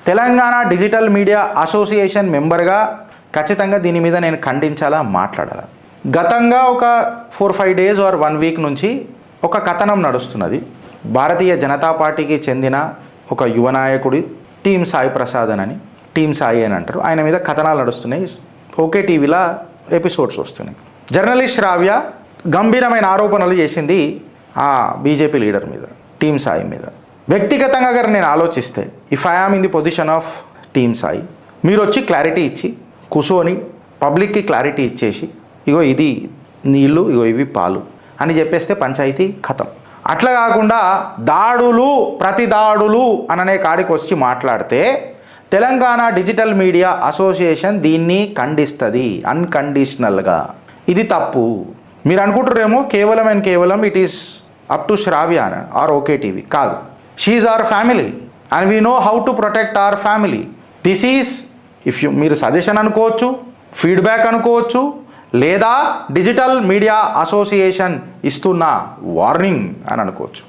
Telangana digital media association మెంబర్గా ఖచ్చితంగా దీని మీద నేను ఖండించాలా, మాట్లాడాలా. గతంగా ఒక 4-5 డేస్ ఆర్ 1 వీక్ నుంచి ఒక కథనం నడుస్తున్నది. భారతీయ జనతా పార్టీకి చెందిన ఒక యువ నాయకుడి టీమ్ సాయి ప్రసాద్ అని, టీమ్ సాయి అని అంటారు, ఆయన మీద కథనాలు నడుస్తున్నాయి. ఓకే టీవీలో ఎపిసోడ్స్ వస్తున్నాయి. జర్నలిస్ట్ శ్రావ్య గంభీరమైన ఆరోపణలు చేసింది ఆ బీజేపీ లీడర్ మీద, టీమ్ సాయి మీద. వ్యక్తిగతంగా గారు నేను ఆలోచిస్తే, if I am in the position of team Sai, మీరు వచ్చి క్లారిటీ ఇచ్చి కూర్చొని పబ్లిక్కి క్లారిటీ ఇచ్చేసి, ఇగో ఇది నీళ్ళు, ఇగో ఇవి పాలు అని చెప్పేస్తే పంచాయతీ ఖతం. అట్లా కాకుండా దాడులు, ప్రతి దాడులు అననే కాడికి వచ్చి మాట్లాడితే తెలంగాణ డిజిటల్ మీడియా అసోసియేషన్ దీన్ని ఖండిస్తుంది అన్కండిషనల్గా. ఇది తప్పు. మీరు అనుకుంటారేమో కేవలం అండ్ కేవలం it is up to Shravya or okay TV. కాదు, she is our family and we know how to protect our family. This is మీరు సజెషన్ అనుకోవచ్చు, ఫీడ్బ్యాక్ అనుకోవచ్చు, లేదా డిజిటల్ మీడియా అసోసియేషన్ ఇస్తున్న వార్నింగ్ అని అనుకోవచ్చు.